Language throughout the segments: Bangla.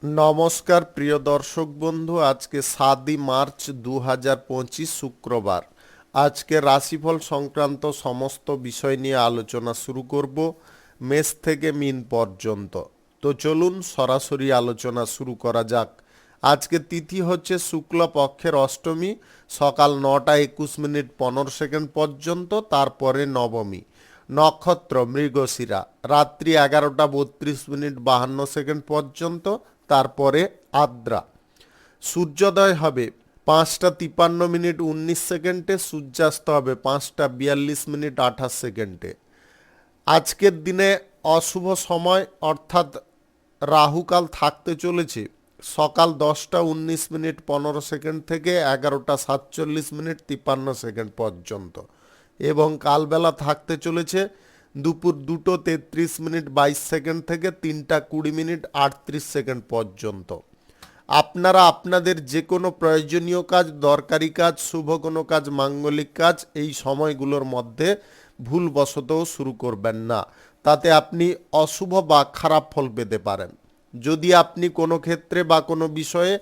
নমস্কার প্রিয় দর্শক বন্ধু, আজকে 7 মার্চ 2025 শুক্রবার। আজকে রাশিফল সংক্রান্ত সমস্ত বিষয় নিয়ে আলোচনা শুরু করব, মেষ থেকে মিন পর্যন্ত। তো চলুন সরাসরি আলোচনা শুরু করা যাক। আজকে তিথি হচ্ছে শুক্ল পক্ষের অষ্টমী, সকাল 9:21:15 পর্যন্ত, তারপরে নবমী। নক্ষত্র মৃগশিরা, রাত্রি 11:32:52 পর্যন্ত, তারপরে আদ্রা। সূর্যোদয় হবে 5:53:19, সূর্যাস্ত হবে 5:42:28। আজকের দিনে অশুভ সময় অর্থাৎ রাহুকাল থাকতে চলেছে সকাল 10:19:15 থেকে 11:47:53 পর্যন্ত, এবং কালবেলা থাকতে চলেছে দুপুর 2:33:22 থেকে 3:20:38 পর্যন্ত। আপনারা আপনাদের যে কোনো প্রয়োজনীয় কাজ, দরকারি কাজ, শুভ কোনো কাজ, মাঙ্গলিক কাজ এই সময়গুলোর মধ্যে ভুলবশতও শুরু করবেন না, তাতে আপনি অশুভ বা খারাপ ফল পেতে পারেন। যদি আপনি কোনো ক্ষেত্রে বা কোনো বিষয়ে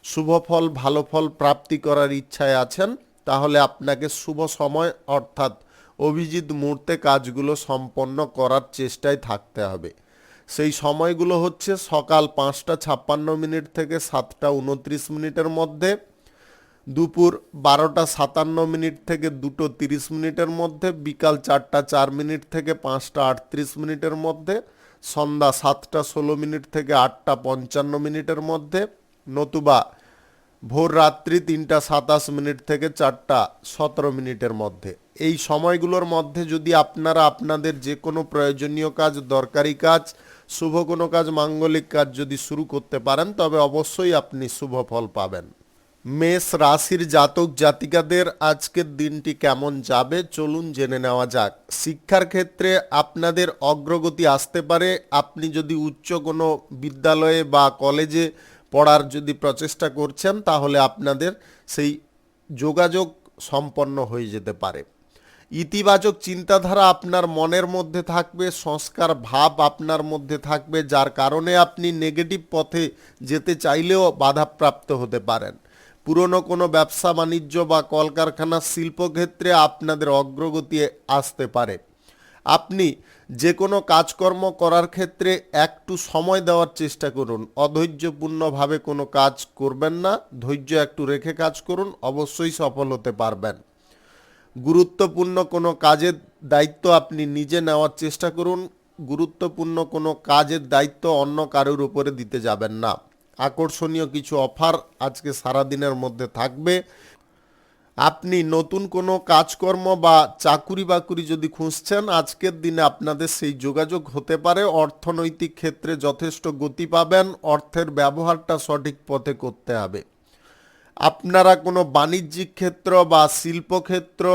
শুভ ফল, ভালো ফল প্রাপ্তি করার ইচ্ছায় আছেন, তাহলে আপনাকে শুভ সময় অর্থাৎ অভিজিৎ মুহূর্তে কাজগুলো সম্পন্ন করার চেষ্টায় থাকতে হবে। সেই সময়গুলো হচ্ছে সকাল 5:56 থেকে 7:29 মধ্যে, দুপুর 12:57 থেকে 2:30 মধ্যে, বিকাল 4:04 থেকে 5:38 মধ্যে, সন্ধ্যা 7:16 থেকে 8:55 মধ্যে, নতুবা ভোর রাত্রি 3:27 থেকে 4:17 মধ্যে। এই সময়গুলোর মধ্যে যদি আপনারা আপনাদের যে কোনো প্রয়োজনীয় কাজ, দরকারি কাজ, শুভ কোনো কাজ, মাঙ্গলিক কাজ যদি শুরু করতে পারেন, তবে অবশ্যই আপনি শুভ ফল পাবেন। মেষ রাশির জাতক জাতিকাদের আজকের দিনটি কেমন যাবে চলুন জেনে নেওয়া যাক। শিক্ষার ক্ষেত্রে আপনাদের অগ্রগতি আসতে পারে। আপনি যদি উচ্চ কোনো বিদ্যালয়ে বা কলেজে পড়ার যদি প্রচেষ্টা করছেন, তাহলে আপনাদের সেই যোগাযোগ সম্পন্ন হয়ে যেতে পারে। ইতিবাচক চিন্তাধারা আপনার মনের মধ্যে থাকবে, সংস্কার ভাব আপনার মধ্যে থাকবে, যার কারণে আপনি নেগেটিভ পথে যেতে চাইলেও বাধাপ্রাপ্ত হতে পারেন। পুরনো কোনো ব্যবসা বাণিজ্য বা কলকারখানা, শিল্পক্ষেত্রে আপনাদের অগ্রগতি আসতে পারে। আপনি যে কোনো কাজকর্ম করার ক্ষেত্রে একটু সময় দেওয়ার চেষ্টা করুন। অধৈর্যপূর্ণভাবে কোনো কাজ করবেন না, ধৈর্য একটু রেখে কাজ করুন, অবশ্যই সফল হতে পারবেন। গুরুত্বপূর্ণ কোনো কাজের দায়িত্ব আপনি নিজে নেওয়ার চেষ্টা করুন। গুরুত্বপূর্ণ কোনো কাজের দায়িত্ব অন্য কারোর উপরে দিতে যাবেন না। আকর্ষণীয় কিছু অফার আজকে সারাদিনের মধ্যে থাকবে। আপনি নতুন কোনো কাজকর্ম বা চাকুরি বাকুরি যদি খুঁজছেন, আজকের দিনে আপনাদের সেই যোগাযোগ হতে পারে। অর্থনৈতিক ক্ষেত্রে যথেষ্ট গতি পাবেন। অর্থের ব্যবহারটা সঠিক পথে করতে হবে। আপনারা কোনো বাণিজ্যিক ক্ষেত্র বা শিল্পক্ষেত্র,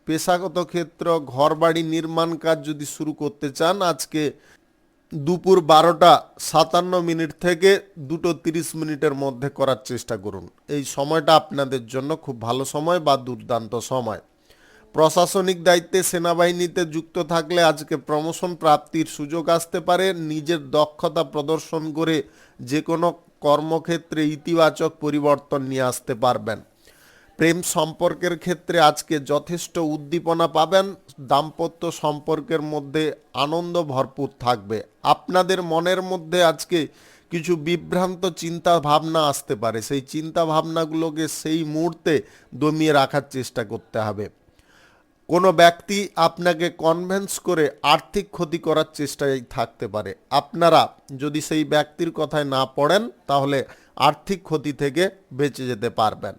পেশাগত ক্ষেত্র, ঘরবাড়ি নির্মাণ কাজ যদি শুরু করতে চান, আজকে দুপুর 12:57 থেকে 2:30 মধ্যে করার চেষ্টা করুন। এই সময়টা আপনাদের জন্য খুব ভালো সময় বা দুর্দান্ত সময়। প্রশাসনিক দায়িত্বে, সেনাবাহিনীতে যুক্ত থাকলে আজকে প্রমোশন প্রাপ্তির সুযোগ আসতে পারে। নিজের দক্ষতা প্রদর্শন করে যে কোনো কর্মক্ষেত্রে ইতিবাচক পরিবর্তন নিয়ে আসতে পারবেন। প্রেম সম্পর্কের ক্ষেত্রে আজকে যথেষ্ট উদ্দীপনা পাবেন। দাম্পত্য সম্পর্কের মধ্যে আনন্দ ভরপুর থাকবে। আপনাদের মনের মধ্যে আজকে কিছু বিভ্রান্ত চিন্তা ভাবনা আসতে পারে। সেই চিন্তা ভাবনাগুলোকে সেই মুহূর্তে দমিয়ে রাখার চেষ্টা করতে হবে। কোনো ব্যক্তি আপনাকে কনভিন্স করে আর্থিক ক্ষতি করার চেষ্টায় থাকতে পারে। আপনারা যদি সেই ব্যক্তির কথায় না পড়েন, তাহলে আর্থিক ক্ষতি থেকে বেঁচে যেতে পারবেন।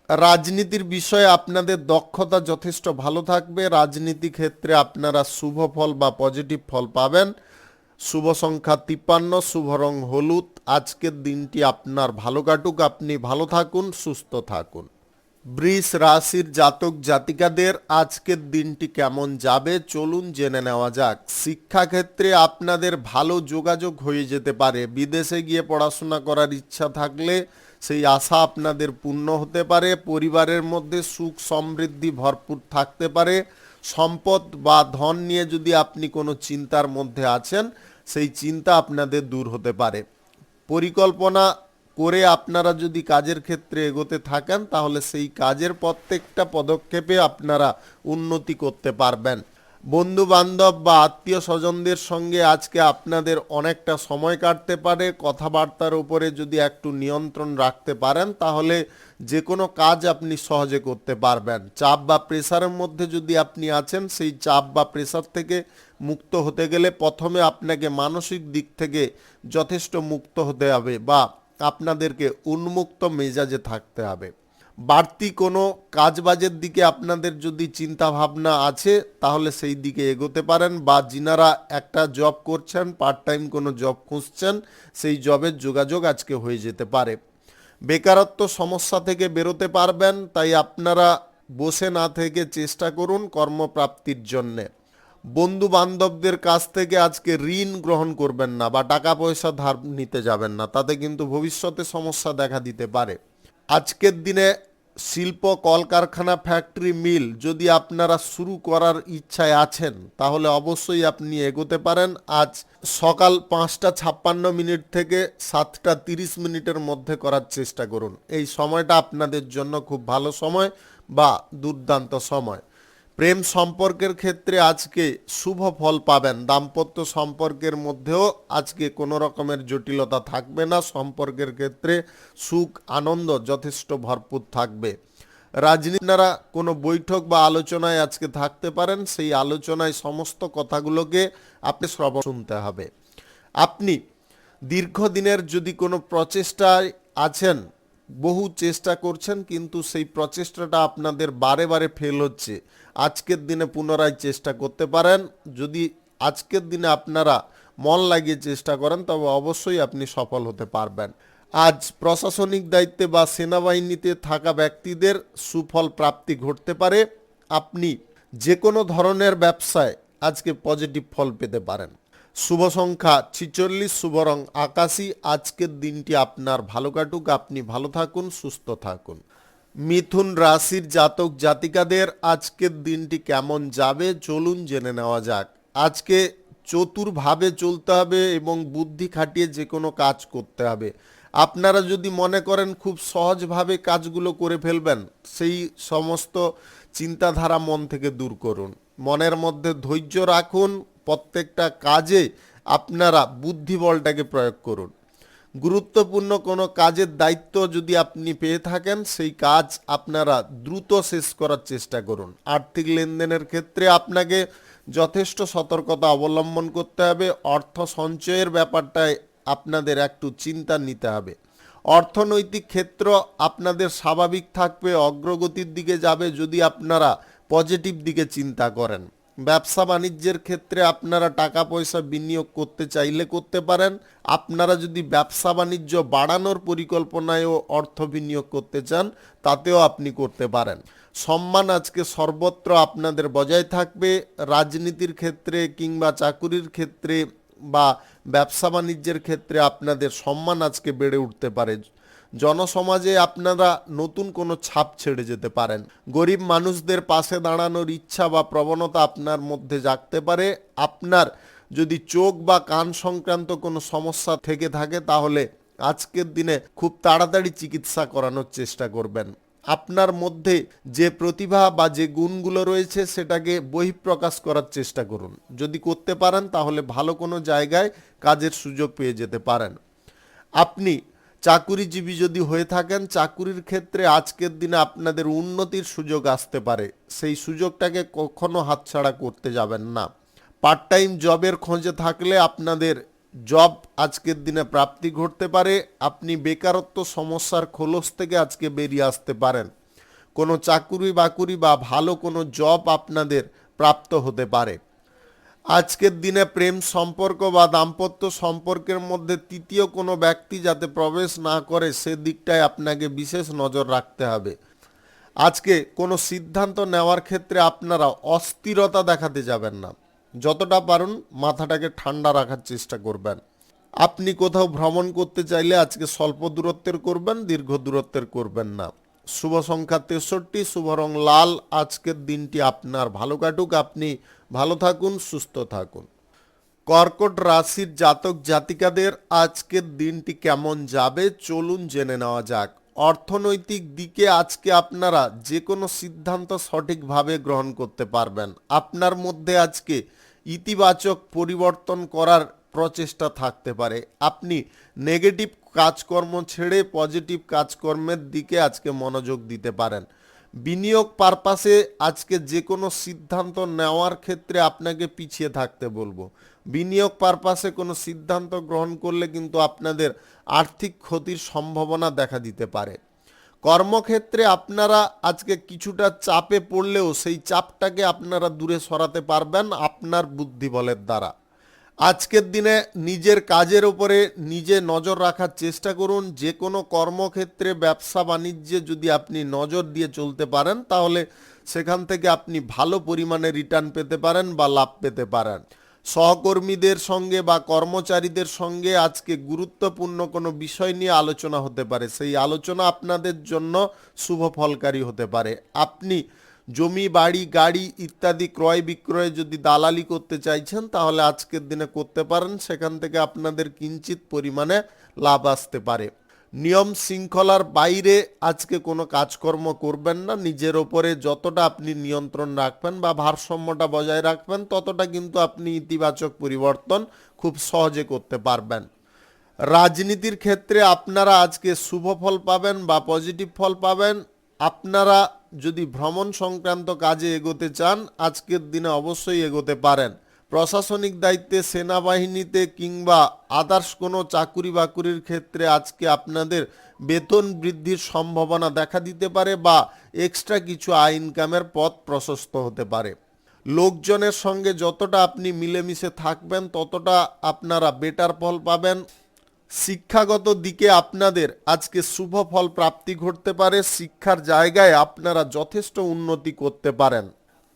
রাজনীতির বিষয়ে আপনাদের দক্ষতা যথেষ্ট ভালো থাকবে। রাজনীতি ক্ষেত্রে আপনারা শুভ ফল বা পজিটিভ ফল পাবেন। শুভ সংখ্যা 53, শুভ রং হলুদ। আজকের দিনটি আপনার ভালো কাটুক, আপনি ভালো থাকুন, সুস্থ থাকুন। বৃষ রাশির জাতক জাতিকাদের আজকের দিনটি কেমন যাবে চলুন জেনে নেওয়া যাক। শিক্ষাক্ষেত্রে আপনাদের ভালো যোগাযোগ হয়ে যেতে পারে। বিদেশে গিয়ে পড়াশোনা করার ইচ্ছা থাকলে সেই আশা আপনাদের পূর্ণ হতে পারে। পরিবারের মধ্যে সুখ সমৃদ্ধি ভরপুর থাকতে পারে। সম্পদ বা ধন নিয়ে যদি আপনি কোনো চিন্তার মধ্যে আছেন, সেই চিন্তা আপনাদের দূর হতে পারে। পরিকল্পনা করে আপনারা যদি কাজের ক্ষেত্রে এগোতে থাকেন তাহলে সেই কাজের প্রত্যেকটা পদক্ষেপে আপনারা উন্নতি করতে পারবেন। বন্ধু বান্ধব বা আত্মীয় স্বজনদের সঙ্গে আজকে আপনাদের অনেকটা সময় কাটতে পারে। কথাবার্তার উপরে যদি একটু নিয়ন্ত্রণ রাখতে পারেন তাহলে যে কোনো কাজ আপনি সহজে করতে পারবেন। চাপ বা প্রেসারের মধ্যে যদি আপনি আছেন, সেই চাপ বা প্রেসার থেকে মুক্ত হতে গেলে প্রথমে আপনাকে মানসিক দিক থেকে যথেষ্ট মুক্ত হতে হবে বা আপনাদেরকে উন্মুক্ত মেজাজে থাকতে হবে। বাড়তি কোনো কাজবাজের দিকে আপনাদের যদি চিন্তা ভাবনা আছে তাহলে সেই দিকে এগোতে পারেন, বা যিনারা একটা জব করছেন, পার্ট টাইম কোনো জব খুঁজছেন, সেই জবের যোগাযোগ আজকে হয়ে যেতে পারে। বেকারত্ব সমস্যা থেকে বেরোতে পারবেন, তাই আপনারা বসে না থেকে চেষ্টা করুন কর্মপ্রাপ্তির জন্যে। বন্ধু বান্ধবদের কাছ থেকে আজকে ঋণ গ্রহণ করবেন না বা টাকা পয়সা ধার নিতে যাবেন না, তাতে কিন্তু ভবিষ্যতে সমস্যা দেখা দিতে পারে। আজকের দিনে শিল্প, কলকারখানা, ফ্যাক্টরি, মিল যদি আপনারা শুরু করার ইচ্ছায় আছেন তাহলে অবশ্যই আপনি এগোতে পারেন। আজ সকাল 5:56 থেকে 7:30 মধ্যে করার চেষ্টা করুন। এই সময়টা আপনাদের জন্য খুব ভালো সময় বা দুর্দান্ত সময়। প্রেম সম্পর্কের ক্ষেত্রে আজকে শুভ ফল পাবেন। দাম্পত্য সম্পর্কের মধ্যেও আজকে কোনো রকমের জটিলতা থাকবে না। সম্পর্কের ক্ষেত্রে সুখ আনন্দ যথেষ্ট ভরপুর থাকবে। রাজনীতিরা কোনো বৈঠক বা আলোচনায় আজকে থাকতে পারেন, সেই আলোচনায় সমস্ত কথাগুলোকে আপনি শ্রবণ শুনতে হবে। আপনি দীর্ঘদিনের যদি কোনো প্রচেষ্টায় আছেন, বহু চেষ্টা করছেন কিন্তু সেই প্রচেষ্টাটা আপনাদের বারে বারে ফেল হচ্ছে, আজকের দিনে পুনরায় চেষ্টা করতে পারেন। যদি আজকের দিনে আপনারা মন লাগিয়ে চেষ্টা করেন তবে অবশ্যই আপনি সফল হতে পারবেন। আজ প্রশাসনিক দায়িত্বে বা সেনাবাহিনীতে থাকা ব্যক্তিদের সুফল প্রাপ্তি ঘটতে পারে। আপনি যে কোনো ধরনের ব্যবসায় আজকে পজিটিভ ফল পেতে পারেন। শুভ সংখ্যা 46, শুভ রং আকাশী। আজকের দিনটি আপনার ভালো কাটুক, আপনি ভালো থাকুন, সুস্থ থাকুন। মিথুন রাশির জাতক জাতিকাদের আজকের দিনটি কেমন যাবে চলুন জেনে নেওয়া যাক। আজকে চতুরভাবে চলতে হবে এবং বুদ্ধি খাটিয়ে যে কোনো কাজ করতে হবে। আপনারা যদি মনে করেন খুব সহজভাবে কাজগুলো করে ফেলবেন, সেই সমস্ত চিন্তাধারা মন থেকে দূর করুন। মনের মধ্যে ধৈর্য রাখুন, প্রত্যেকটা কাজে আপনারা বুদ্ধিবলটাকে প্রয়োগ করুন। গুরুত্বপূর্ণ কোনো কাজের দায়িত্ব যদি আপনি পেয়ে থাকেন সেই কাজ আপনারা দ্রুত শেষ করার চেষ্টা করুন। আর্থিক লেনদেনের ক্ষেত্রে আপনাকে যথেষ্ট সতর্কতা অবলম্বন করতে হবে। অর্থ সঞ্চয়ের ব্যাপারটায় আপনাদের একটু চিন্তা নিতে হবে। অর্থনৈতিক ক্ষেত্র আপনাদের স্বাভাবিক থাকবে, অগ্রগতির দিকে যাবে যদি আপনারা পজিটিভ দিকে চিন্তা করেন। ব্যবসা বাণিজ্যের ক্ষেত্রে আপনারা টাকা পয়সা বিনিয়োগ করতে চাইলে করতে পারেন। আপনারা যদি ব্যবসা বাণিজ্য বাড়ানোর পরিকল্পনায়ও অর্থ বিনিয়োগ করতে চান তাতেও আপনি করতে পারেন। সম্মান আজকে সর্বত্র আপনাদের বজায় থাকবে। রাজনীতির ক্ষেত্রে কিংবা চাকুরির ক্ষেত্রে বা ব্যবসা বাণিজ্যের ক্ষেত্রে আপনাদের সম্মান আজকে বেড়ে উঠতে পারে। জনসমাজে আপনারা নতুন কোনো ছাপ ছেড়ে যেতে পারেন। গরিব মানুষদের পাশে দাঁড়ানোর ইচ্ছা বা প্রবণতা আপনার মধ্যে জাগতে পারে। আপনার যদি চোখ বা কান সংক্রান্ত কোনো সমস্যা থেকে থাকে তাহলে আজকের দিনে খুব তাড়াতাড়ি চিকিৎসা করানোর চেষ্টা করবেন। আপনার মধ্যে যে প্রতিভা বা যে গুণগুলো রয়েছে সেটাকে বহিঃপ্রকাশ করার চেষ্টা করুন। যদি করতে পারেন তাহলে ভালো কোনো জায়গায় কাজের সুযোগ পেয়ে যেতে পারেন। আপনি চাকুরিজীবী যদি হয়ে থাকেন, চাকুরির ক্ষেত্রে আজকের দিনে আপনাদের উন্নতির সুযোগ আসতে পারে, সেই সুযোগটাকে কখনো হাতছাড়া করতে যাবেন না। পার্ট টাইম জবের খোঁজে থাকলে আপনাদের জব আজকের দিনে প্রাপ্তি ঘটতে পারে। আপনি বেকারত্ব সমস্যার খোলস থেকে আজকে বেরিয়ে আসতে পারেন। কোনো চাকুরি বাকুরি বা ভালো কোনো জব আপনাদের প্রাপ্ত হতে পারে। আজকের দিনে প্রেম সম্পর্ক বা দাম্পত্য সম্পর্কের মধ্যে তৃতীয় কোনো ব্যক্তি যাতে প্রবেশ না করে সেদিকটায় আপনাকে বিশেষ নজর রাখতে হবে। আজকে কোনো সিদ্ধান্ত নেওয়ার ক্ষেত্রে আপনারা অস্থিরতা দেখাতে যাবেন না। যতটা পারুন মাথাটাকে ঠান্ডা রাখার চেষ্টা করবেন। আপনি কোথাও ভ্রমণ করতে চাইলে আজকে স্বল্প দূরত্বের করবেন, দীর্ঘ দূরত্বের করবেন না। শুভ সংখ্যা 63, শুভ রং লাল। আজকের দিনটি আপনার ভালো কাটুক, আপনি ভালো থাকুন, সুস্থ থাকুন। কর্কট রাশির জাতক জাতিকাদের আজকের দিনটি কেমন যাবে চলুন জেনে নেওয়া যাক। অর্থনৈতিক দিকে আজকে আপনারা যে কোনো সিদ্ধান্ত সঠিকভাবে গ্রহণ করতে পারবেন। আপনার মধ্যে আজকে ইতিবাচক পরিবর্তন করার প্রচেষ্টা থাকতে পারে। আপনি নেগেটিভ কাজকর্ম ছেড়ে পজিটিভ কাজকর্মের দিকে আজকে মনোযোগ দিতে পারেন। বিনিয়োগ পারপাসে আজকে যে কোনো সিদ্ধান্ত নেওয়ার ক্ষেত্রে আপনাকে পিছিয়ে থাকতে বলবো। বিনিয়োগ পারপাসে কোনো সিদ্ধান্ত গ্রহণ করলে কিন্তু আপনাদের আর্থিক ক্ষতির সম্ভাবনা দেখা দিতে পারে। কর্মক্ষেত্রে আপনারা আজকে কিছুটা চাপে পড়লেও সেই চাপটাকে আপনারা দূরে সরাতে পারবেন আপনার বুদ্ধিবলের দ্বারা। আজকের দিনে নিজের কাজের উপরে নিজে নজর রাখার চেষ্টা করুন। যে কোনো কর্মক্ষেত্রে ব্যবসা বাণিজ্যে যদি আপনি নজর দিয়ে চলতে পারেন তাহলে সেখান থেকে আপনি ভালো পরিমাণে রিটার্ন পেতে পারেন বা লাভ পেতে পারেন। সহকর্মীদের সঙ্গে বা কর্মচারীদের সঙ্গে আজকে গুরুত্বপূর্ণ কোনো বিষয় নিয়ে আলোচনা হতে পারে। সেই আলোচনা আপনাদের জন্য শুভ ফলকারী হতে পারে। আপনি জমি বাড়ি গাড়ি ইত্যাদি ক্রয় বিক্রয়ে যদি দালালি করতে চাইছেন তাহলে আজকের দিনে করতে পারেন। সেখান থেকে আপনাদের কিঞ্চিত পরিমাণে লাভ আসতে পারে। নিয়ম শৃঙ্খলার বাইরে আজকে কোনো কাজকর্ম করবেন না। নিজের ওপরে যতটা আপনি নিয়ন্ত্রণ রাখবেন বা ভারসাম্যটা বজায় রাখবেন ততটা কিন্তু আপনি ইতিবাচক পরিবর্তন খুব সহজে করতে পারবেন। রাজনীতির ক্ষেত্রে আপনারা আজকে শুভ ফল পাবেন বা পজিটিভ ফল পাবেন। আপনারা যদি ভ্রমণ সংক্রান্ত কাজে এগোতে চান আজকের দিনে অবশ্যই এগোতে পারেন। প্রশাসনিক দায়িত্বে সেনাবাহিনীতে কিংবা আদার্স কোনো চাকুরি বাকুরির ক্ষেত্রে আজকে আপনাদের বেতন বৃদ্ধির সম্ভাবনা দেখা দিতে পারে বা এক্সট্রা কিছু আয় ইনকামের পথ প্রশস্ত হতে পারে। লোকজনের সঙ্গে যতটা আপনি মিলেমিশে থাকবেন ততটা আপনারা বেটার ফল পাবেন। শিক্ষাগত দিকে আপনাদের আজকে শুভ ফল প্রাপ্তি ঘটতে পারে। শিক্ষার জায়গায় আপনারা যথেষ্ট উন্নতি করতে পারেন।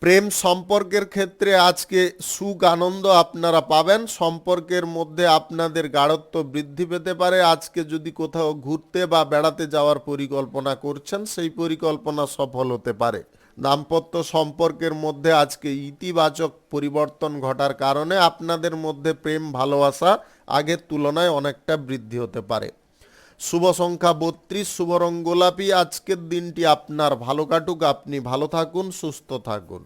প্রেম সম্পর্কের ক্ষেত্রে আজকে সুখ আনন্দ আপনারা পাবেন। সম্পর্কের মধ্যে আপনাদের গাঢ়ত্ব বৃদ্ধি পেতে পারে। আজকে যদি কোথাও ঘুরতে বা বেড়াতে যাওয়ার পরিকল্পনা করছেন সেই পরিকল্পনা সফল হতে পারে। দাম্পত্য সম্পর্কের মধ্যে আজকে ইতিবাচক পরিবর্তন ঘটার কারণে আপনাদের মধ্যে প্রেম ভালোবাসা আগের তুলনায় অনেকটা বৃদ্ধি হতে পারে। শুভ সংখ্যা 32, শুভ রং গোলাপি। আজকের দিনটি আপনার ভালো কাটুক, আপনি ভালো থাকুন, সুস্থ থাকুন।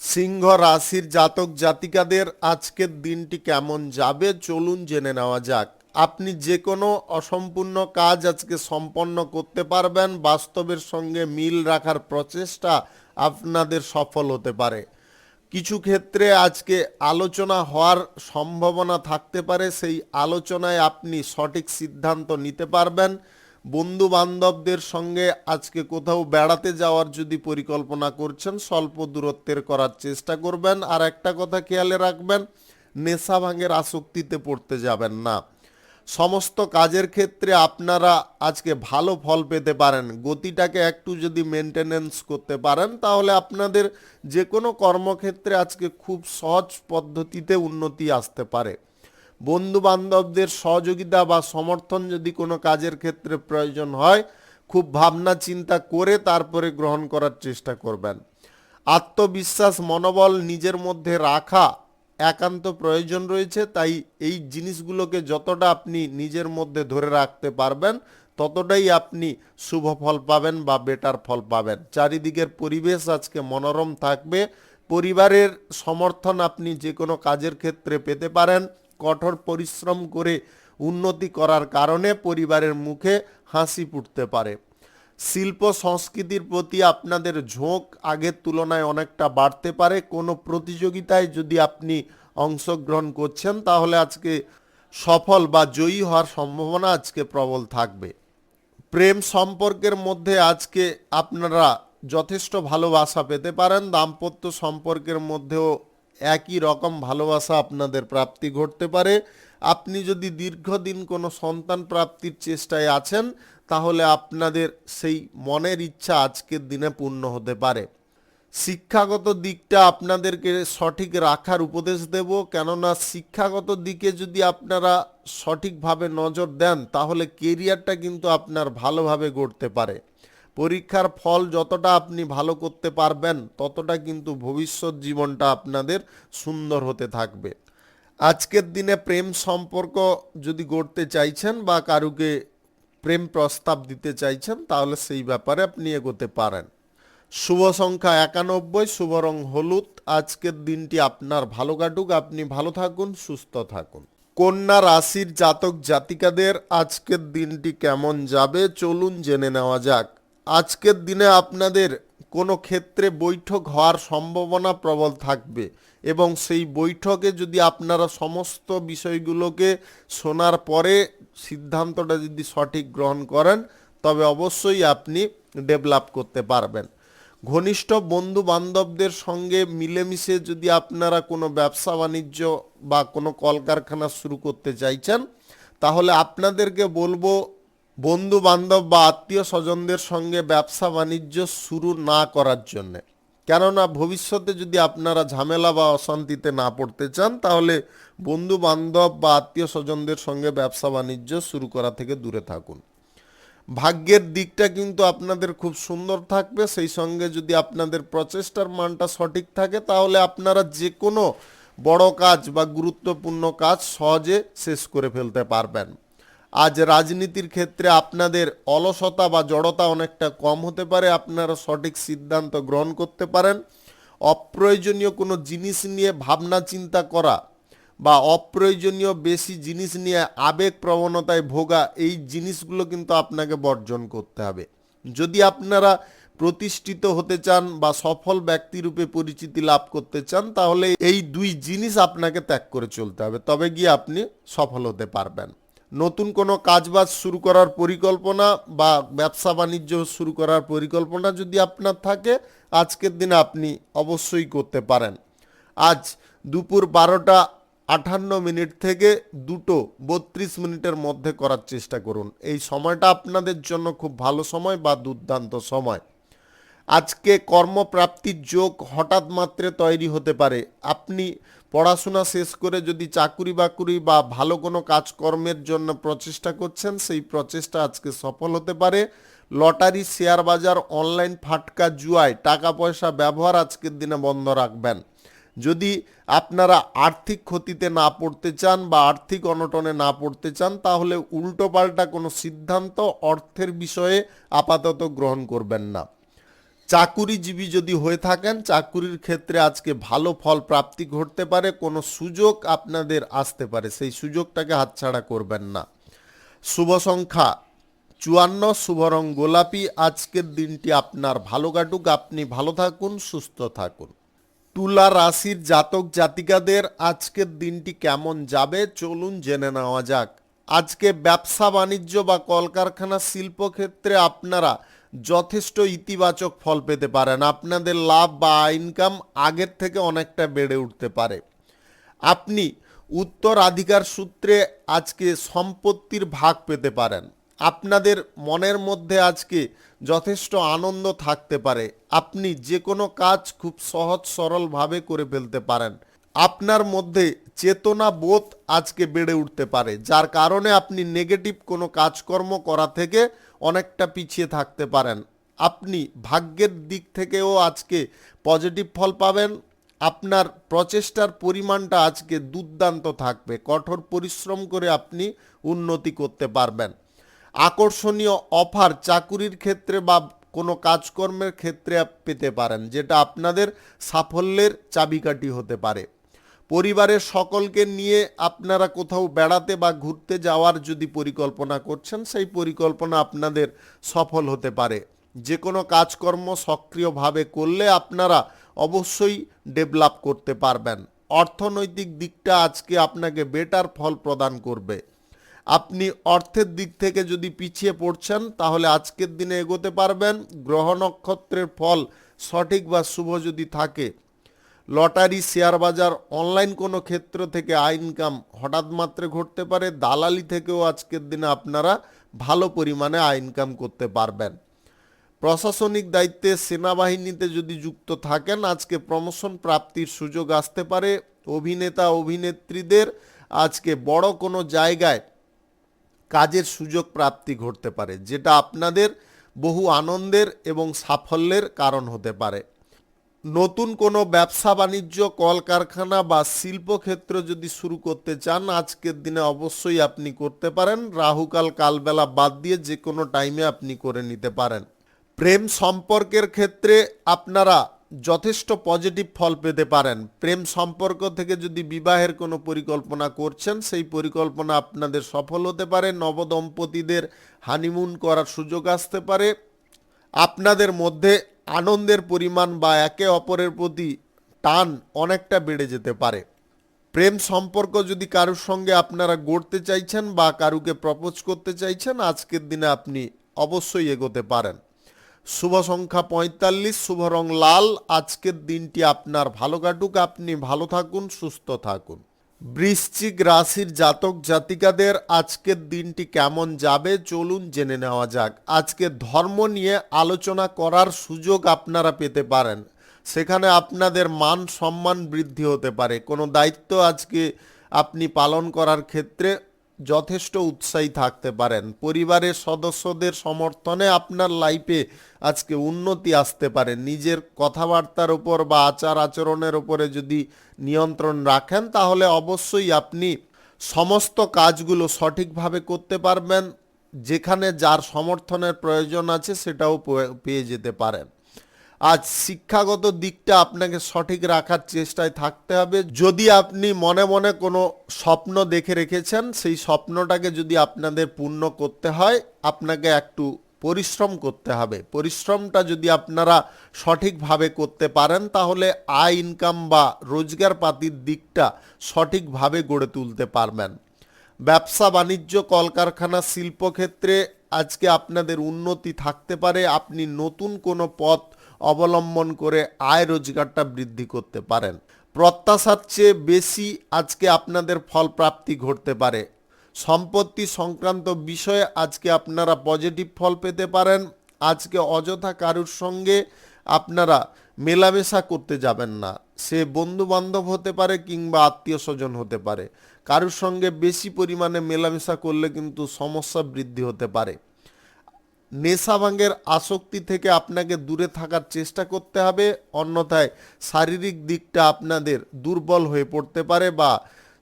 সিংহ রাশির জাতক জাতিকাদের আজকের দিনটি কেমন যাবে চলুন জেনে নেওয়া যাক। আপনি যে কোনো অসম্পূর্ণ কাজ আজকে সম্পন্ন করতে পারবেন। বাস্তবের সঙ্গে মিল রাখার প্রচেষ্টা আপনাদের সফল হতে পারে। কিছু ক্ষেত্রে আজকে আলোচনা হওয়ার সম্ভাবনা থাকতে পারে। সেই আলোচনায় আপনি সঠিক সিদ্ধান্ত নিতে পারবেন। বন্ধু বান্ধবদের সঙ্গে আজকে কোথাও বেড়াতে যাওয়ার যদি পরিকল্পনা করছেন স্বল্প দূরত্বের করার চেষ্টা করবেন। আর একটা কথা খেয়ালে রাখবেন, নেশা ভাঙের আসক্তিতে পড়তে যাবেন না। সমস্ত কাজের ক্ষেত্রে আপনারা আজকে ভালো ফল পেতে পারেন। গতিটাকে একটু যদি মেনটেনেন্স করতে পারেন তাহলে আপনাদের যে কোনো কর্মক্ষেত্রে আজকে খুব সহজ পদ্ধতিতে উন্নতি আসতে পারে। বন্ধু বান্ধবদের সহযোগিতা বা সমর্থন যদি কোনো কাজের ক্ষেত্রে প্রয়োজন হয় খুব ভাবনা চিন্তা করে তারপরে গ্রহণ করার চেষ্টা করবেন। আত্মবিশ্বাস মনোবল নিজের মধ্যে রাখা একান্ত প্রয়োজন রয়েছে। তাই এই জিনিসগুলোকে যতটা আপনি নিজের মধ্যে ধরে রাখতে পারবেন ততটাই আপনি শুভ ফল পাবেন বা বেটার ফল পাবেন। চারিদিকের পরিবেশ আজকে মনোরম থাকবে। পরিবারের সমর্থন আপনি যে কোনো কাজের ক্ষেত্রে পেতে পারেন। কঠোর পরিশ্রম করে উন্নতি করার কারণে পরিবারের মুখে হাসি ফুটতে পারে। শিল্প সংস্কৃতির প্রতি আপনাদের ঝোঁক আগের তুলনায় অনেকটা বাড়তে পারে। কোনো প্রতিযোগিতায় যদি আপনি অংশগ্রহণ করছেন তাহলে আজকে সফল বা জয়ী হওয়ার সম্ভাবনা আজকে প্রবল থাকবে। প্রেম সম্পর্কের মধ্যে আজকে আপনারা যথেষ্ট ভালোবাসা পেতে পারেন। দাম্পত্য সম্পর্কের মধ্যেও একই রকম ভালোবাসা আপনাদের প্রাপ্তি ঘটতে পারে। আপনি যদি দীর্ঘদিন কোনো সন্তান প্রাপ্তির চেষ্টায় আছেন তাহলে আপনাদের সেই মনের ইচ্ছা আজকের দিনে পূর্ণ হতে পারে। শিক্ষাগত দিকটা আপনাদেরকে সঠিক রাখার উপদেশ দেব, কেননা শিক্ষাগত দিকে যদি আপনারা সঠিকভাবে নজর দেন তাহলে কেরিয়ারটা কিন্তু আপনার ভালোভাবে গড়তে পারে। পরীক্ষার ফল যতটা আপনি ভালো করতে পারবেন ততটা কিন্তু ভবিষ্যৎ জীবনটা আপনাদের সুন্দর হতে থাকবে। আজকের দিনে প্রেম সম্পর্ক যদি গড়তে চাইছেন বা কারুকে প্রেম প্রস্তাব দিতে চাইছেন তাহলে সেই ব্যাপারে আপনি এগোতে পারেন। শুভ সংখ্যা 91, শুভ রং হলুদ। আজকের দিনটি আপনার ভালো কাটুক, আপনি ভালো থাকুন, সুস্থ থাকুন। কন্যা রাশির জাতক জাতিকাদের আজকের দিনটি কেমন যাবে চলুন জেনে নেওয়া যাক। আজকের দিনে আপনাদের কোনো ক্ষেত্রে বৈঠক হওয়ার সম্ভাবনা প্রবল থাকবে এবং সেই বৈঠকে যদি আপনারা সমস্ত বিষয়গুলোকে শোনার পরে সিদ্ধান্তটা যদি সঠিক গ্রহণ করেন তবে অবশ্যই আপনি ডেভেলপ করতে পারবেন। ঘনিষ্ঠ বন্ধু বান্ধবদের সঙ্গে মিলেমিশে যদি আপনারা কোনো ব্যবসা বাণিজ্য বা কোনো কলকারখানা শুরু করতে চাইছেন তাহলে আপনাদেরকে বলবো বন্ধু বান্ধব বা আত্মীয় স্বজনদের সঙ্গে ব্যবসা বাণিজ্য শুরু না করার জন্যে। কেননা ভবিষ্যতে যদি আপনারা ঝামেলা বা অশান্তিতে না পড়তে চান তাহলে বন্ধু বান্ধব বা আত্মীয় স্বজনদের সঙ্গে ব্যবসা বাণিজ্য শুরু করা থেকে দূরে থাকুন। ভাগ্যের দিকটা কিন্তু আপনাদের খুব সুন্দর থাকবে, সেই সঙ্গে যদি আপনাদের প্রচেষ্টার মানটা সঠিক থাকে তাহলে আপনারা যে কোনো বড় কাজ বা গুরুত্বপূর্ণ কাজ সহজে শেষ করে ফেলতে পারবেন। আজ রাজনীতির ক্ষেত্রে আপনাদের অলসতা বা জড়তা অনেকটা কম হতে পারে, আপনারা সঠিক সিদ্ধান্ত গ্রহণ করতে পারেন। অপ্রয়োজনীয় কোনো জিনিস নিয়ে ভাবনা চিন্তা করা বা অপ্রয়োজনীয় বেশি জিনিস নিয়ে আবেগ প্রবণতায় ভোগা, এই জিনিসগুলো কিন্তু আপনাকে বর্জন করতে হবে। যদি আপনারা প্রতিষ্ঠিত হতে চান বা সফল ব্যক্তিরূপে পরিচিতি লাভ করতে চান তাহলে এই দুই জিনিস আপনাকে ত্যাগ করে চলতে হবে, তবে গিয়ে আপনি সফল হতে পারবেন। নতুন কোনো কাজবাজ শুরু করার পরিকল্পনা বা ব্যবসা বাণিজ্য শুরু করার পরিকল্পনা যদি আপনার থাকে আজকের দিনে আপনি অবশ্যই করতে পারেন। আজ দুপুর 12:58 থেকে 2:32 মধ্যে করার চেষ্টা করুন। এই সময়টা আপনাদের জন্য খুব ভালো সময় বা দুর্দান্ত সময়। আজকে কর্মপ্রাপ্তির যোগ হঠাৎ মাত্রে তৈরি হতে পারে। আপনি পড়াশোনা শেষ করে যদি চাকুরি বাকুরি বা ভালো কোনো কাজকর্মের জন্য প্রচেষ্টা করছেন সেই প্রচেষ্টা আজকে সফল হতে পারে। লটারি, শেয়ার বাজার, অনলাইন ফাটকা, জুয়ায় টাকা পয়সা ব্যবহার আজকের দিনে বন্ধ রাখবেন। যদি আপনারা আর্থিক ক্ষতিতে না পড়তে চান বা আর্থিক অনটনে না পড়তে চান তাহলে উল্টোপাল্টা কোনো সিদ্ধান্ত অর্থের বিষয়ে আপাতত গ্রহণ করবেন না। চাকুরিজীবী যদি হয়ে থাকেন চাকুরির ক্ষেত্রে আজকে ভালো ফল প্রাপ্তি ঘটতে পারে, কোনো সুযোগ আপনাদের আসতে পারে, সেই সুযোগটাকে হাতছাড়া করবেন না। শুভ সংখ্যা 54, শুভ রং গোলাপি। আজকের দিনটি আপনার ভালো কাটুক, আপনি ভালো থাকুন, সুস্থ থাকুন। তুলা রাশির জাতক জাতিকাদের আজকের দিনটি কেমন যাবে চলুন জেনে নেওয়া যাক। আজকে ব্যবসা বাণিজ্য বা কলকারখানা শিল্পক্ষেত্রে আপনারা যথেষ্ট ইতিবাচক ফল পেতে পারেন। আপনাদের লাভ বা ইনকাম আগের থেকে অনেকটা বেড়ে উঠতে পারে। আপনি উত্তরাধিকার সূত্রে আজকে সম্পত্তির ভাগ পেতে পারেন। আপনাদের মনের মধ্যে আজকে যথেষ্ট আনন্দ থাকতে পারে। আপনি যে কোনো কাজ খুব সহজ সরলভাবে করে ফেলতে পারেন। আপনার মধ্যে চেতনা বোধ আজকে বেড়ে উঠতে পারে, যার কারণে আপনি নেগেটিভ কোনো কাজকর্ম করা থেকে অনেকটা পিছিয়ে থাকতে পারেন। আপনি ভাগ্যের দিক থেকেও আজকে পজিটিভ ফল পাবেন। আপনার প্রচেষ্টার পরিমাণটা আজকে দুর্দান্ত থাকবে, কঠোর পরিশ্রম করে আপনি উন্নতি করতে পারবেন। আকর্ষণীয় অফার চাকুরির ক্ষেত্রে বা কোনো কাজকর্মের ক্ষেত্রে পেতে পারেন, যেটা আপনাদের সাফল্যের চাবিকাঠি হতে পারে। পরিবারের সকলকে নিয়ে আপনারা কোথাও বেড়াতে বা ঘুরতে যাওয়ার যদি পরিকল্পনা করছেন সেই পরিকল্পনা আপনাদের সফল হতে পারে। যে কোনো কাজকর্ম সক্রিয়ভাবে করলে আপনারা অবশ্যই ডেভেলপ করতে পারবেন। অর্থনৈতিক দিকটা আজকে আপনাকে বেটার ফল প্রদান করবে। আপনি অর্থের দিক থেকে যদি পিছিয়ে পড়ছেন তাহলে আজকের দিনে এগোতে পারবেন। গ্রহ নক্ষত্রের ফল সঠিক বা শুভ যদি থাকে, লটারি, শেয়ার বাজার, অনলাইন কোনো ক্ষেত্র থেকে ইনকাম হঠাৎ মাত্রে ঘটতে পারে। দালালি থেকেও আজকের দিনে আপনারা ভালো পরিমাণে ইনকাম করতে পারবেন। প্রশাসনিক দায়িত্বে সেনাবাহিনীতে যদি যুক্ত থাকেন আজকে প্রমোশন প্রাপ্তির সুযোগ আসতে পারে। অভিনেতা অভিনেত্রীদের আজকে বড় কোনো জায়গায় কাজের সুযোগ প্রাপ্তি ঘটতে পারে, যেটা আপনাদের বহু আনন্দের এবং সাফল্যের কারণ হতে পারে। নতুন কোনো ব্যবসা বাণিজ্য কলকারখানা বা শিল্পক্ষেত্র যদি শুরু করতে চান আজকের দিনে অবশ্যই আপনি করতে পারেন। রাহুকাল কালবেলা বাদ দিয়ে যে কোনো টাইমে আপনি করে নিতে পারেন। প্রেম সম্পর্কের ক্ষেত্রে আপনারা যথেষ্ট পজিটিভ ফল পেতে পারেন। প্রেম সম্পর্ক থেকে যদি বিবাহের কোনো পরিকল্পনা করছেন সেই পরিকল্পনা আপনাদের সফল হতে পারে। নবদম্পতিদের হানিমুন করার সুযোগ আসতে পারে। আপনাদের মধ্যে আনন্দের পরিমাণ বা একে অপরের প্রতি টান অনেকটা বেড়ে যেতে পারে। প্রেম সম্পর্ক যদি কারোর সঙ্গে আপনারা গড়তে চাইছেন বা কারুকে প্রপোজ করতে চাইছেন আজকের দিনে আপনি অবশ্যই এগোতে পারেন। শুভ সংখ্যা ৪৫, শুভ রং লাল। আজকের দিনটি আপনার ভালো কাটুক, আপনি ভালো থাকুন, সুস্থ থাকুন। বৃশ্চিক রাশির জাতক জাতিকাদের আজকের দিনটি কেমন যাবে চলুন জেনে নেওয়া যাক। আজকে ধর্ম নিয়ে আলোচনা করার সুযোগ আপনারা পেতে পারেন। সেখানে আপনাদের মান সম্মান বৃদ্ধি হতে পারে। কোনো দায়িত্ব আজকে আপনি পালন করার ক্ষেত্রে যথেষ্ট উৎসাহী থাকতে পারেন। পরিবারের সদস্যদের সমর্থনে আপনার লাইফে আজকে উন্নতি আসতে পারে। নিজের কথাবার্তার উপর বা আচার আচরণের উপরে যদি নিয়ন্ত্রণ রাখেন তাহলে অবশ্যই আপনি সমস্ত কাজগুলো সঠিকভাবে করতে পারবেন। যেখানে যার সমর্থনের প্রয়োজন আছে সেটাও পেয়ে যেতে পারেন। আজ শিক্ষাগত দিকটা আপনাকে সঠিক রাখার চেষ্টায় থাকতে হবে। যদি আপনি মনে মনে কোনো স্বপ্ন দেখে রেখেছেন সেই স্বপ্নটাকে যদি আপনাদের পূর্ণ করতে হয় আপনাকে একটু পরিশ্রম করতে হবে। পরিশ্রমটা যদি আপনারা সঠিকভাবে করতে পারেন তাহলে আয় ইনকাম বা রোজগার পাতির দিকটা সঠিকভাবে গড়ে তুলতে পারবেন। ব্যবসা বাণিজ্য কলকারখানা শিল্পক্ষেত্রে আজকে আপনাদের উন্নতি থাকতে পারে। আপনি নতুন কোনো পথ অবলম্বন করে আয় রোজগারটা বৃদ্ধি করতে পারেন। প্রত্যাশার চেয়ে বেশি আজকে আপনাদের ফল প্রাপ্তি ঘটতে পারে। সম্পত্তি সংক্রান্ত বিষয়ে আজকে আপনারা পজিটিভ ফল পেতে পারেন। আজকে অযথা কারুর সঙ্গে আপনারা মেলামেশা করতে যাবেন না। সে বন্ধু বান্ধব হতে পারে কিংবা আত্মীয় স্বজন হতে পারে। কারুর সঙ্গে বেশি পরিমাণে মেলামেশা করলে কিন্তু সমস্যা বৃদ্ধি হতে পারে। নেশা ভাঙের আসক্তি থেকে আপনাকে দূরে থাকার চেষ্টা করতে হবে, অন্যথায় শারীরিক দিকটা আপনাদের দুর্বল হয়ে পড়তে পারে বা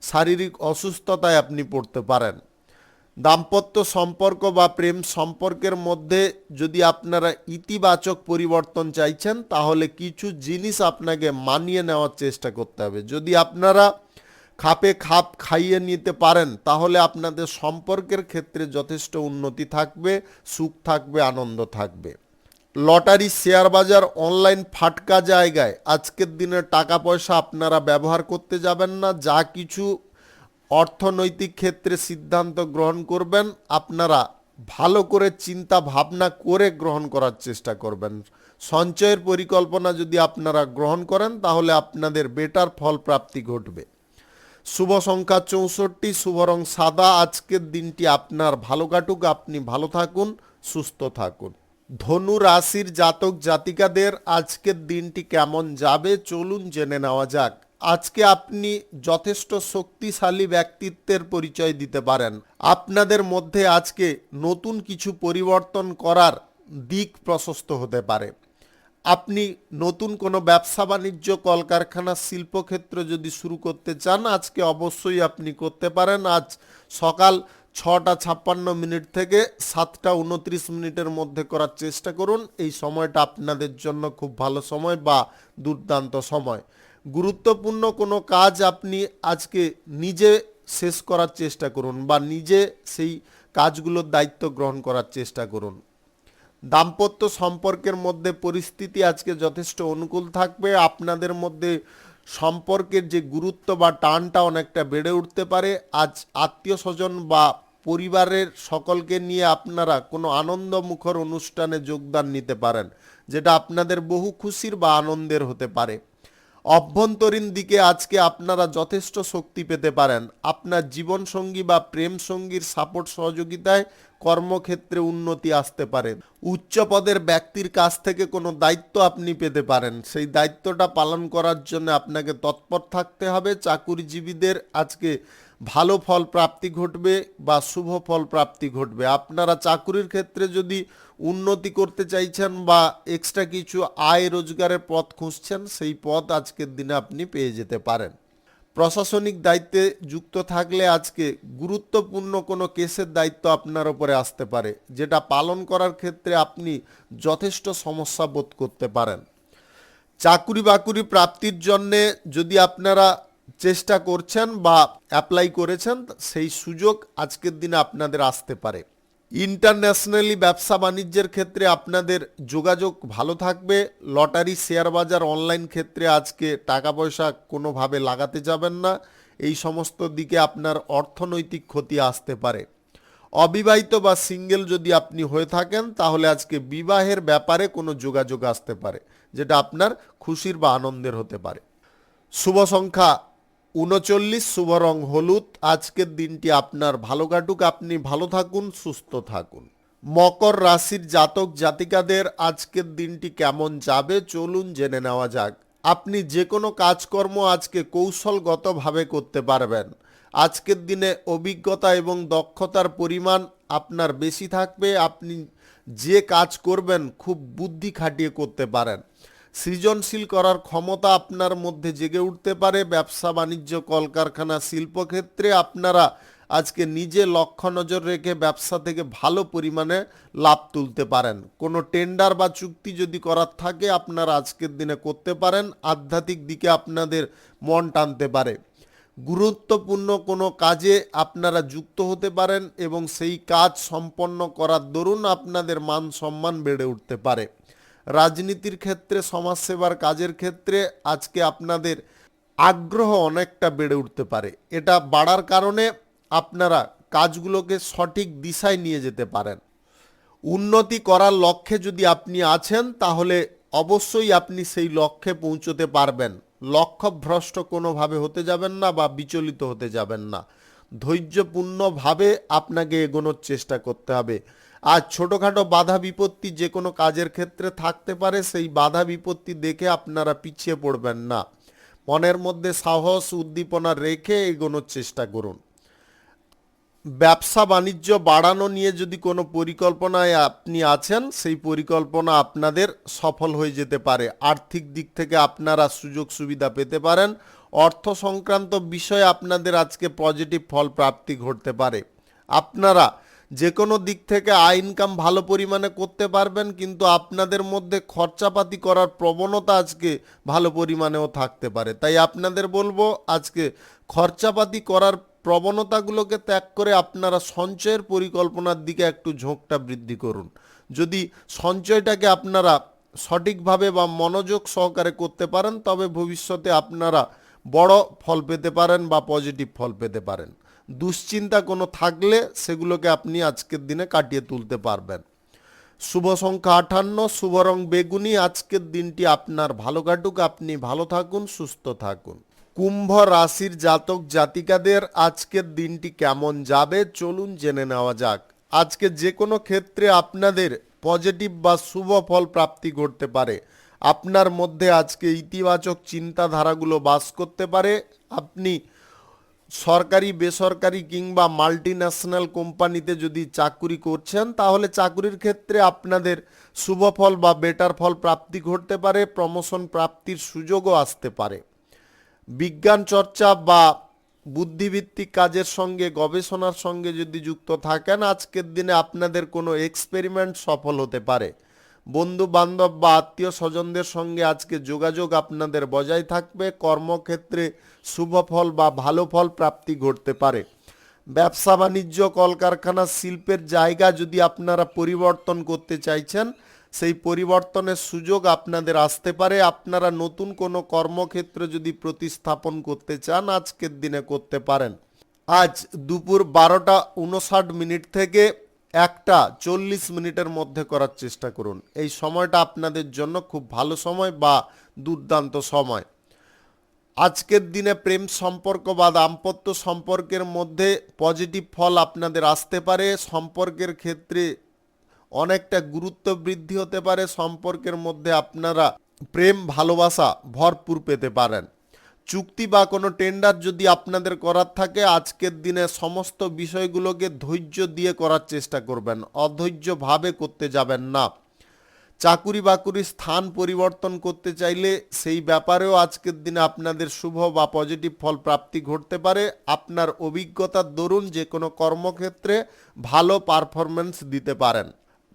শারীরিক অসুস্থতায় আপনি পড়তে পারেন। দাম্পত্য সম্পর্ক বা প্রেম সম্পর্কের মধ্যে যদি আপনারা ইতিবাচক পরিবর্তন চাইছেন তাহলে কিছু জিনিস আপনাকে মানিয়ে নেওয়ার চেষ্টা করতে হবে। যদি আপনারা খাপে খাপ খাইয়ে নিতে পারেন তাহলে আপনাদের সম্পর্কের ক্ষেত্রে যথেষ্ট উন্নতি থাকবে, সুখ থাকবে, আনন্দ থাকবে। লটারি, শেয়ার বাজার, অনলাইন ফাটকা জায়গায় আজকের দিনে টাকা পয়সা আপনারা ব্যবহার করতে যাবেন না। যা কিছু অর্থনৈতিক ক্ষেত্রে সিদ্ধান্ত গ্রহণ করবেন আপনারা ভালো করে চিন্তা ভাবনা করে গ্রহণ করার চেষ্টা করবেন। সঞ্চয়ের পরিকল্পনা যদি আপনারা গ্রহণ করেন তাহলে আপনাদের বেটার ফল প্রাপ্তি ঘটবে। শুভ সংখ্যা ৬৪, শুভ রং সাদা। আজকের দিনটি আপনার ভালো কাটুক, আপনি ভালো থাকুন, সুস্থ থাকুন। ধনু রাশির জাতক জাতিকাদের আজকের দিনটি কেমন যাবে চলুন জেনে নেওয়া যাক। আজকে আপনি যথেষ্ট শক্তিশালী ব্যক্তিত্বের পরিচয় দিতে পারেন। আপনাদের মধ্যে আজকে নতুন কিছু পরিবর্তন করার দিক প্রশস্ত হতে পারে। আপনি নতুন কোনো ব্যবসা বাণিজ্য কলকারখানা শিল্পক্ষেত্র যদি শুরু করতে চান আজকে অবশ্যই আপনি করতে পারেন। আজ সকাল ৬টা ৫৬ থেকে ৭টা ২৯ মধ্যে করার চেষ্টা করুন। এই সময়টা আপনাদের জন্য খুব ভালো সময় বা দুর্দান্ত সময়। গুরুত্বপূর্ণ কোনো কাজ আপনি আজকে নিজে শেষ করার চেষ্টা করুন বা নিজে সেই কাজগুলোর দায়িত্ব গ্রহণ করার চেষ্টা করুন। দাম্পত্য সম্পর্কের মধ্যে পরিস্থিতি আজকে যথেষ্ট অনুকূল থাকবে। আপনাদের মধ্যে সম্পর্কের যে গুরুত্ব বা টানটা অনেকটা বেড়ে উঠতে পারে। আজ আত্মীয় স্বজন বা পরিবারের সকলকে নিয়ে আপনারা কোনো আনন্দমুখর অনুষ্ঠানে যোগদান নিতে পারেন, যেটা আপনাদের বহু খুশির বা আনন্দের হতে পারে। অভ্যন্তরীণ দিকে আজকে আপনারা যথেষ্ট শক্তি পেতে পারেন। আপনার জীবনসঙ্গী বা প্রেম সঙ্গীর সাপোর্ট সহযোগিতায় কর্মক্ষেত্রে উন্নতি আসতে পারে। উচ্চ পদের ব্যক্তির কাছ থেকে কোনো দায়িত্ব আপনি পেতে পারেন। সেই দায়িত্বটা পালন করার জন্য আপনাকে তৎপর থাকতে হবে। চাকুরিজীবীদের আজকে ভালো ফল প্রাপ্তি ঘটবে বা শুভ ফল প্রাপ্তি ঘটবে। আপনারা চাকুরির ক্ষেত্রে যদি উন্নতি করতে চাইছেন বা এক্সট্রা কিছু আয় রোজগারের পথ খুঁজছেন, সেই পথ আজকের দিনে আপনি পেয়ে যেতে পারেন। প্রশাসনিক দায়িত্বে যুক্ত থাকলে আজকে গুরুত্বপূর্ণ কোনো কেসের দায়িত্ব আপনার উপরে আসতে পারে, যেটা পালন করার ক্ষেত্রে আপনি যথেষ্ট সমস্যা বোধ করতে পারেন। চাকুরি বাকুরি প্রাপ্তির জন্যে যদি আপনারা চেষ্টা করছেন বা অ্যাপ্লাই করেছেন, সেই সুযোগ আজকের দিনে আপনাদের আসতে পারে। ইন্টারন্যাশনালি ব্যবসা বাণিজ্যের ক্ষেত্রে আপনাদের যোগাযোগ ভালো থাকবে। লটারি, শেয়ার বাজার, অনলাইন ক্ষেত্রে আজকে টাকা পয়সা কোনোভাবে লাগাতে যাবেন না। এই সমস্ত দিকে আপনার অর্থনৈতিক ক্ষতি আসতে পারে। অবিবাহিত বা সিঙ্গেল যদি আপনি হয়ে থাকেন, তাহলে আজকে বিবাহের ব্যাপারে কোনো যোগাযোগ আসতে পারে, যেটা আপনার খুশির বা আনন্দের হতে পারে। শুভ সংখ্যা ৩৯, শুভ রং হলুদ। আজকের দিনটি আপনার ভালো কাটুক, আপনি ভালো থাকুন, সুস্থ থাকুন। মকর রাশির জাতক জাতিকাদের আজকের দিনটি কেমন যাবে চলুন জেনে নেওয়া যাক। আপনি যে কোনো কাজকর্ম আজকে কৌশলগতভাবে করতে পারবেন। আজকের দিনে অভিজ্ঞতা এবং দক্ষতার পরিমাণ আপনার বেশি থাকবে। আপনি যে কাজ করবেন খুব বুদ্ধি খাটিয়ে করতে পারেন। সৃজনশীল করার ক্ষমতা আপনার মধ্যে জেগে উঠতে পারে। ব্যবসা বাণিজ্য, কলকারখানা, শিল্পক্ষেত্রে আপনারা আজকে নিজে লক্ষ্য নজর রেখে ব্যবসা থেকে ভালো পরিমাণে লাভ তুলতে পারেন। কোনো টেন্ডার বা চুক্তি যদি করার থাকে, আপনারা আজকের দিনে করতে পারেন। আধ্যাত্মিক দিকে আপনাদের মন টানতে পারে। গুরুত্বপূর্ণ কোনো কাজে আপনারা যুক্ত হতে পারেন এবং সেই কাজ সম্পন্ন করার দরুন আপনাদের মান সম্মান বেড়ে উঠতে পারে। রাজনীতির ক্ষেত্রে, সমাজসেবার কাজের ক্ষেত্রে আজকে আপনাদের আগ্রহ অনেকটা বেড়ে উঠতে পারে। এটা বাড়ার কারণে আপনারা কাজগুলোকে সঠিক দিশায় নিয়ে যেতে পারেন। উন্নতি করার লক্ষ্যে যদি আপনি আছেন, তাহলে অবশ্যই আপনি সেই লক্ষ্যে পৌঁছতে পারবেন। লক্ষ্যভ্রষ্ট কোনোভাবে হতে যাবেন না বা বিচলিত হতে যাবেন না। ধৈর্যপূর্ণভাবে আপনাকে এগোনোর চেষ্টা করতে হবে। আর ছোটোখাটো বাধা বিপত্তি যে কোনো কাজের ক্ষেত্রে থাকতে পারে, সেই বাধা বিপত্তি দেখে আপনারা পিছিয়ে পড়বেন না। মনের মধ্যে সাহস, উদ্দীপনা রেখে এগোনোর চেষ্টা করুন। ব্যবসা বাণিজ্য বাড়ানো নিয়ে যদি কোনো পরিকল্পনায় আপনি আছেন, সেই পরিকল্পনা আপনাদের সফল হয়ে যেতে পারে। আর্থিক দিক থেকে আপনারা সুযোগ সুবিধা পেতে পারেন। অর্থ সংক্রান্ত বিষয়ে আপনাদের আজকে পজিটিভ ফল প্রাপ্তি ঘটতে পারে। আপনারা যে কোনো দিক থেকে আয় ইনকাম ভালো পরিমাণে করতে পারবেন, কিন্তু আপনাদের মধ্যে খরচাপাতি করার প্রবণতা আজকে ভালো পরিমাণেও থাকতে পারে। তাই আপনাদের বলবো, আজকে খরচাপাতি করার প্রবণতাগুলোকে ত্যাগ করে আপনারা সঞ্চয়ের পরিকল্পনার দিকে একটু ঝোঁকটা বৃদ্ধি করুন। যদি সঞ্চয়টাকে আপনারা সঠিকভাবে বা মনোযোগ সহকারে করতে পারেন, তবে ভবিষ্যতে আপনারা বড় ফল পেতে পারেন বা পজিটিভ ফল পেতে পারেন। দুশ্চিন্তা কোনো থাকলে সেগুলোকে আপনি আজকের দিনে কাটিয়ে তুলতে পারবেন। শুভ সংখ্যা 58, শুভ রং বেগুনি। আজকের দিনটি আপনার ভালো কাটুক, আপনি ভালো থাকুন, সুস্থ থাকুন। কুম্ভ রাশির জাতক জাতিকাদের আজকের দিনটি কেমন যাবে চলুন জেনে নেওয়া যাক। আজকে যে কোনো ক্ষেত্রে আপনাদের পজিটিভ বা শুভ ফল প্রাপ্তি ঘটতে পারে। আপনার মধ্যে আজকে ইতিবাচক চিন্তাধারাগুলো বাস করতে পারে। আপনি সরকারি, বেসরকারি কিংবা মাল্টি ন্যাশনাল কোম্পানিতে যদি চাকুরি করছেন, তাহলে চাকুরির ক্ষেত্রে আপনাদের শুভ ফল বা বেটার ফল প্রাপ্তি ঘটতে পারে। প্রমোশন প্রাপ্তির সুযোগও আসতে পারে। বিজ্ঞান চর্চা বা বুদ্ধিভিত্তিক কাজের সঙ্গে, গবেষণার সঙ্গে যদি যুক্ত থাকেন, আজকের দিনে আপনাদের কোনো এক্সপেরিমেন্ট সফল হতে পারে। বন্ধু বান্ধব বা আত্মীয় স্বজনদের সঙ্গে আজকে যোগাযোগ আপনাদের বজায় থাকবে। কর্মক্ষেত্রে শুভ ফল বা ভালো ফল প্রাপ্তি ঘটতে পারে। ব্যবসা বাণিজ্য, কলকারখানা, শিল্পের জায়গা যদি আপনারা পরিবর্তন করতে চাইছেন, সেই পরিবর্তনের সুযোগ আপনাদের আসতে পারে। আপনারা নতুন কোনো কর্মক্ষেত্র যদি প্রতিস্থাপন করতে চান, আজকের দিনে করতে পারেন। আজ দুপুর 12টা 59 থেকে 1টা 40 মধ্যে করার চেষ্টা করুন। এই সময়টা আপনাদের জন্য খুব ভালো সময় বা দুর্দান্ত সময়। আজকের দিনে প্রেম সম্পর্ক বা দাম্পত্য সম্পর্কের মধ্যে পজিটিভ ফল আপনাদের আসতে পারে। সম্পর্কের ক্ষেত্রে অনেকটা গুরুত্ব বৃদ্ধি হতে পারে। সম্পর্কের মধ্যে আপনারা প্রেম, ভালোবাসা ভরপুর পেতে পারেন। চুক্তি বা কোনো টেন্ডার যদি আপনাদের করার থাকে আজকের দিনে সমস্ত বিষয়গুলোকে ধৈর্য দিয়ে করার চেষ্টা করবেন, অধৈর্যভাবে করতে যাবেন না। চাকুরি বাকুরির স্থান পরিবর্তন করতে চাইলে সেই ব্যাপারেও আজকের দিনে আপনাদের শুভ বা পজিটিভ ফল প্রাপ্তি ঘটতে পারে। আপনার অভিজ্ঞতার দরুন যে কোনো কর্মক্ষেত্রে ভালো পারফরম্যান্স দিতে পারেন।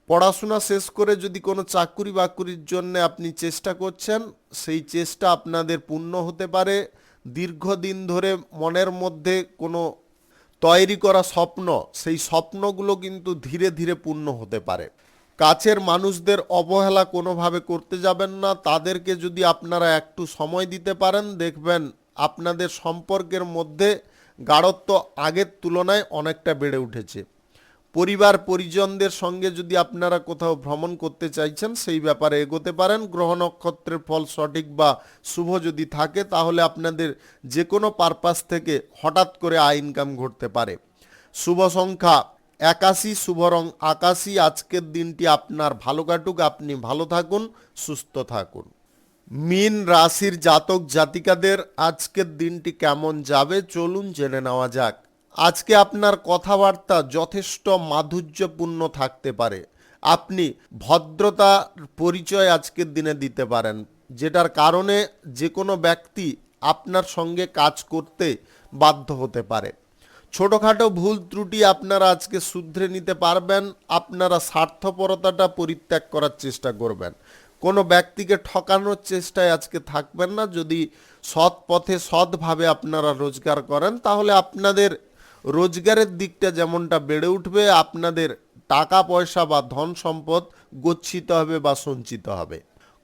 পড়াশোনা শেষ করে যদি কোনো চাকুরি বাকুরির জন্য আপনি চেষ্টা করছেন, সেই চেষ্টা আপনাদের পূর্ণ হতে পারে। দীর্ঘদিন ধরে মনের মধ্যে কোনো তৈরি করা স্বপ্ন, সেই স্বপ্নগুলো কিন্তু ধীরে ধীরে পূর্ণ হতে পারে। কাছের মানুষদের অবহেলা কোনোভাবে করতে যাবেন না। তাদেরকে যদি আপনারা একটু সময় দিতে পারেন, দেখবেন আপনাদের সম্পর্কের মধ্যে গাঢ়ত্ব আগের তুলনায় অনেকটা বেড়ে উঠেছে। পরিবার পরিজনদের সঙ্গে যদি আপনারা কোথাও ভ্রমণ করতে চাইছেন, সেই ব্যাপারে এগোতে পারেন। গ্রহ নক্ষত্রের ফল সঠিক বা শুভ যদি থাকে তাহলে আপনাদের যে কোনো পারপাস থেকে হঠাৎ করে আয় ইনকাম ঘটতে পারে। শুভ সংখ্যা 81, শুভ রং আকাশী। আজকের দিনটি আপনার ভালো কাটুক, আপনি ভালো থাকুন, সুস্থ থাকুন। মীন রাশির জাতক জাতিকাদের আজকের দিনটি কেমন যাবে চলুন জেনে নেওয়া যাক। আজকে আপনার কথাবার্তা যথেষ্ট মাধুর্যপূর্ণ থাকতে পারে। আপনি ভদ্রতার পরিচয় আজকের দিনে দিতে পারেন, যেটার কারণে যে কোনো ব্যক্তি আপনার সঙ্গে কাজ করতে বাধ্য হতে পারে। ছোটোখাটো ভুল ত্রুটি আপনারা আজকে শুধরে নিতে পারবেন। আপনারা স্বার্থপরতাটা পরিত্যাগ করার চেষ্টা করবেন। কোনো ব্যক্তিকে ঠকানোর চেষ্টায় আজকে থাকবেন না। যদি সৎ পথে সৎভাবে আপনারা রোজগার করেন তাহলে আপনাদের রোজগারের দিকটা যেমনটা বেড়ে উঠবে, আপনাদের টাকা পয়সা বা ধন সম্পদ গচ্ছিত হবে বা সঞ্চিত হবে।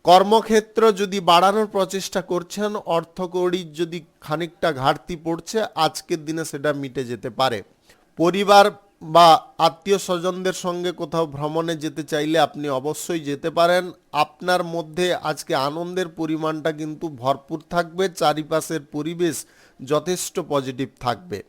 কর্মক্ষেত্র যদি বাড়ানোর প্রচেষ্টা করছেন, অর্থকড়ির যদি খানিকটা ঘাটতি পড়ছে, আজকের দিনে সেটা মিটে যেতে পারে। পরিবার বা আত্মীয় স্বজনদের সঙ্গে কোথাও ভ্রমণে যেতে চাইলে আপনি অবশ্যই যেতে পারেন। আপনার মধ্যে আজকে আনন্দের পরিমাণটা কিন্তু ভরপুর থাকবে। চারিপাশের পরিবেশ যথেষ্ট পজিটিভ থাকবে।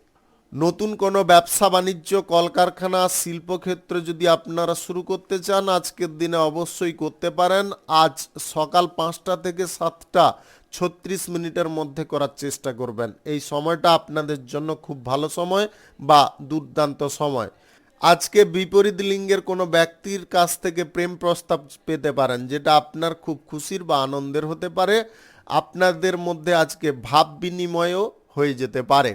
নতুন কোনো ব্যবসা বাণিজ্য, কলকারখানা, শিল্পক্ষেত্র যদি আপনারা শুরু করতে চান আজকের দিনে অবশ্যই করতে পারেন। আজ সকাল 5টা থেকে 7:36 মধ্যে করার চেষ্টা করবেন। এই সময়টা আপনাদের জন্য খুব ভালো সময় বা দুর্দান্ত সময়। আজকে বিপরীত লিঙ্গের কোনো ব্যক্তির কাছ থেকে প্রেম প্রস্তাব পেতে পারেন, যেটা আপনার খুব খুশির বা আনন্দের হতে পারে। আপনাদের মধ্যে আজকে ভাব বিনিময়ও হয়ে যেতে পারে।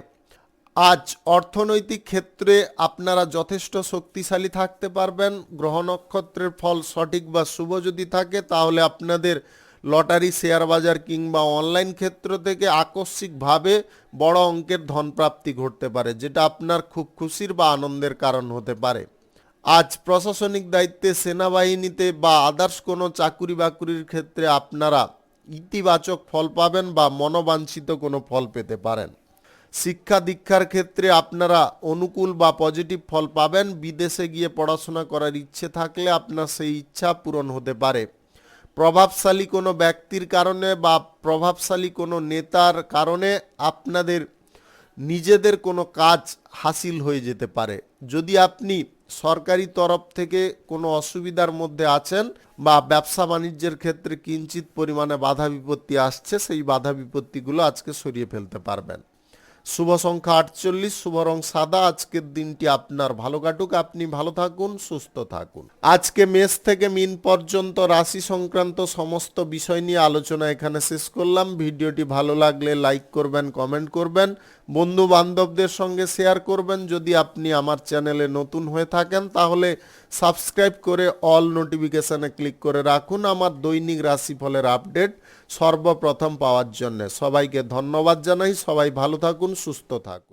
আজ অর্থনৈতিক ক্ষেত্রে আপনারা যথেষ্ট শক্তিশালী থাকতে পারবেন। গ্রহ নক্ষত্রের ফল সঠিক বা শুভ যদি থাকে তাহলে আপনাদের লটারি, শেয়ার বাজার কিংবা অনলাইন ক্ষেত্র থেকে আকস্মিকভাবে বড় অঙ্কের ধনপ্রাপ্তি ঘটতে পারে, যেটা আপনার খুব খুশির বা আনন্দের কারণ হতে পারে। আজ প্রশাসনিক দায়িত্বে, সেনাবাহিনীতে বা আদার্স কোনো চাকুরি বাকুরির ক্ষেত্রে আপনারা ইতিবাচক ফল পাবেন বা মনোবাঞ্ছিত কোনো ফল পেতে পারেন। শিক্ষা দীক্ষার ক্ষেত্রে আপনারা অনুকূল বা পজিটিভ ফল পাবেন। বিদেশে গিয়ে পড়াশোনা করার ইচ্ছে থাকলে আপনার সেই ইচ্ছা পূরণ হতে পারে। প্রভাবশালী কোনো ব্যক্তির কারণে বা প্রভাবশালী কোনো নেতার কারণে আপনাদের নিজেদের কোনো কাজ হাসিল হয়ে যেতে পারে। যদি আপনি সরকারি তরফ থেকে কোনো অসুবিধার মধ্যে আছেন বা ব্যবসা বাণিজ্যের ক্ষেত্রে কিঞ্চিত পরিমাণে বাধা বিপত্তি আসছে, সেই বাধা বিপত্তিগুলো আজকে সরিয়ে ফেলতে পারবেন। শুভ সংখ্যা 48, শুভ রং সাদা। আজকের দিনটি আপনার ভালো কাটুক, আপনি ভালো থাকুন, সুস্থ থাকুন। আজকে মেষ থেকে মীন পর্যন্ত রাশি সংক্রান্ত সমস্ত বিষয় নিয়ে আলোচনা এখানে শেষ করলাম। ভিডিওটি ভালো লাগলে লাইক করবেন, কমেন্ট করবেন, বন্ধু বান্ধবদের সঙ্গে শেয়ার করবেন। যদি আপনি আমার চ্যানেলে নতুন হয়ে থাকেন তাহলে সাবস্ক্রাইব করে অল নোটিফিকেশনে ক্লিক করে রাখুন আমার দৈনিক রাশিফলের আপডেট সর্বপ্রথম পাওয়ার জন্য। সবাইকে ধন্যবাদ জানাই। সবাই ভালো থাকুন, সুস্থ থাকুন।